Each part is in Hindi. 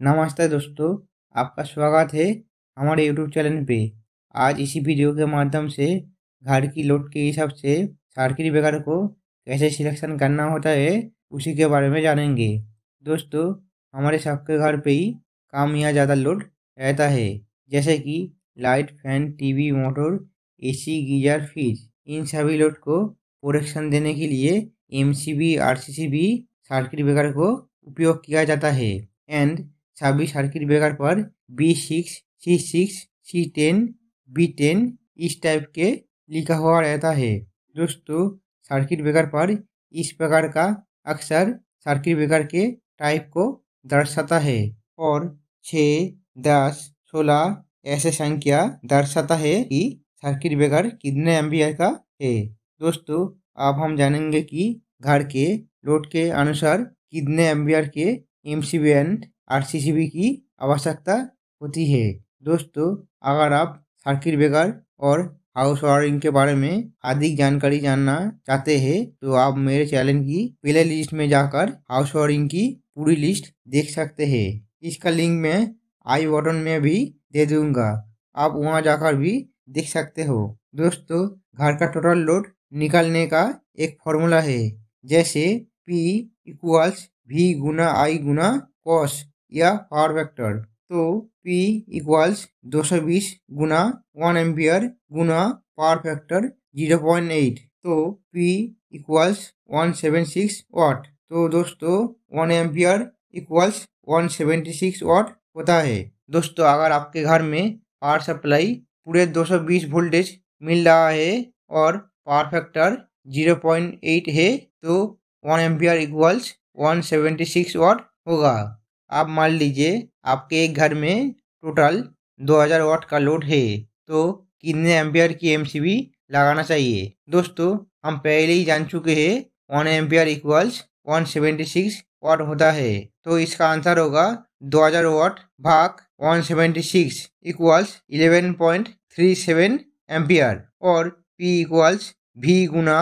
नमस्ते दोस्तों, आपका स्वागत है हमारे यूट्यूब चैनल पे। आज इसी वीडियो के माध्यम से घर की लोड के हिसाब से सर्किट ब्रेकर को कैसे सिलेक्शन करना होता है उसी के बारे में जानेंगे। दोस्तों, हमारे सबके घर पे ही कम या ज़्यादा लोड रहता है, जैसे कि light, fan, TV, motor, AC, geyser, fridge. इन सभी लोड को प्रोटेक्शन देने के लिए एमसीबी, आरसीसीबी सर्किट ब्रेकर को उपयोग किया जाता है। एंड सभी सर्किट ब्रेकर पर B6, C6, C10, B10 इस टाइप के लिखा हुआ रहता है। दोस्तों, सर्किट ब्रेकर पर इस प्रकार का अक्सर सर्किट ब्रेकर के टाइप को दर्शाता है और 6, 10, 16 ऐसे संख्या दर्शाता है कि सर्किट ब्रेकर कितने एम्पियर का है। दोस्तों, अब हम जानेंगे कि घर के लोड के अनुसार कितने एम्पियर के एमसीबी एंड आरसीसीबी की आवश्यकता होती है। दोस्तों, अगर आप सर्किट ब्रेकर और हाउस वायरिंग के बारे में अधिक जानकारी जानना चाहते हैं तो आप मेरे चैनल की प्ले लिस्ट में जाकर हाउस वायरिंग की पूरी लिस्ट देख सकते हैं। इसका लिंक मैं आई बटन में भी दे दूंगा, आप वहां जाकर भी देख सकते हो। दोस्तों, घर का टोटल लोड निकालने का एक फॉर्मूला है, जैसे P equals V Guna I Guna cos या पावर फैक्टर। तो P इक्वल्स 220 गुना 1 एम्पियर गुना पावर फैक्टर 0.8, तो P इक्वल्स 176 वाट। तो दोस्तों, 1 एम्पियर इक्वल्स 176 वाट होता है। दोस्तों, अगर आपके घर में पावर सप्लाई पूरे 220 वोल्टेज मिल रहा है और पावर फैक्टर 0.8 है तो 1 एम्पियर इक्वल्स 176 वाट होगा। आप मान लीजिए आपके एक घर में टोटल 2000 वाट का लोड है, तो कितने एम्पियर की एमसीबी लगाना चाहिए। दोस्तों, हम पहले ही जान चुके हैं 1 एम्पियर इक्वल्स 176 वाट होता है, तो इसका आंसर होगा 2000 वाट भाग 176 इक्वल्स 11.37 एम्पियर और P equals V Guna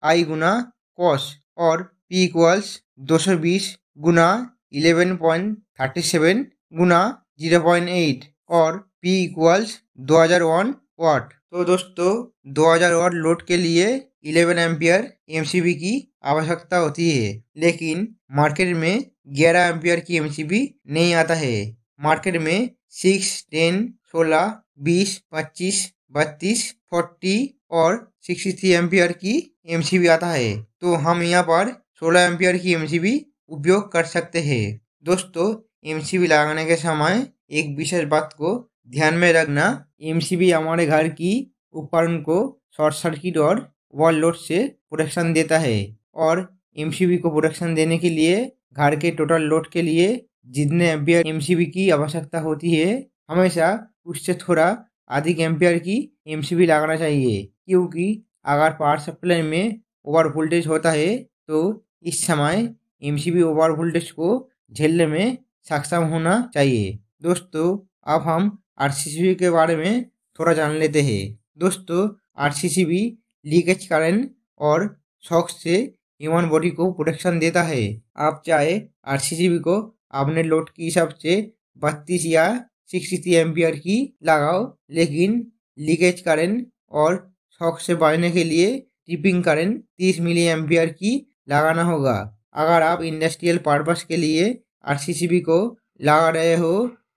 I Guna cos और P इक्वल्स 220 गुना 11.37 गुना 0.8 और P इक्वल्स 2001 वाट। तो दोस्तों, 2000 वाट लोड के लिए 11 एम्पियर एमसीबी की आवश्यकता होती है, लेकिन मार्केट में 11 एम्पियर की एमसीबी नहीं आता है। मार्केट में 6, 10, 16, 20, 25, 32, 40 और 63 एम्पियर की एमसीबी आता है, तो हम यहाँ पर 16 एम्पियर की एमसीबी उपयोग कर सकते हैं। दोस्तों, एमसीबी लगाने के समय एक विशेष बात को ध्यान में रखना, एमसीबी हमारे घर की उपकरण को शॉर्ट सर्किट और वॉल लोड से प्रोटेक्शन देता है और एमसीबी को प्रोटेक्शन देने के लिए घर के टोटल लोड के लिए जितने एम्पियर एमसीबी की आवश्यकता होती है, हमेशा उससे थोड़ा अधिक एम्पियर की एमसीबी लगाना चाहिए, क्योंकि अगर पावर सप्लाई में ओवर वोल्टेज होता है तो इस समय एमसीबी ओवर वोल्टेज को झेलने में सक्षम होना चाहिए। दोस्तों, अब हम आरसीसीबी के बारे में थोड़ा जान लेते हैं। दोस्तों, आरसीसीबी लीकेज करंट और शॉक से ह्यूमन बॉडी को प्रोटेक्शन देता है। आप चाहे आरसीसीबी को अपने लोड के हिसाब से 32 या 63 एम्पियर की लगाओ, लेकिन लीकेज करंट और शॉक से बचने के लिए ट्रिपिंग करंट 30 मिली एम्पियर की लगाना होगा। अगर आप इंडस्ट्रियल पर्पस के लिए आरसीसीबी को लगा रहे हो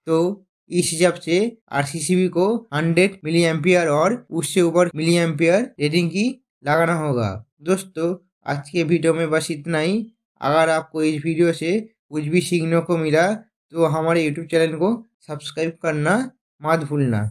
तो इस हिसाब से आरसीसीबी को 100 मिली एम्पियर और उससे ऊपर मिली एम्पियर रेटिंग की लगाना होगा। दोस्तों, आज के वीडियो में बस इतना ही। अगर आपको इस वीडियो से कुछ भी सीखने को मिला तो हमारे यूट्यूब चैनल को सब्सक्राइब करना मत भूलना।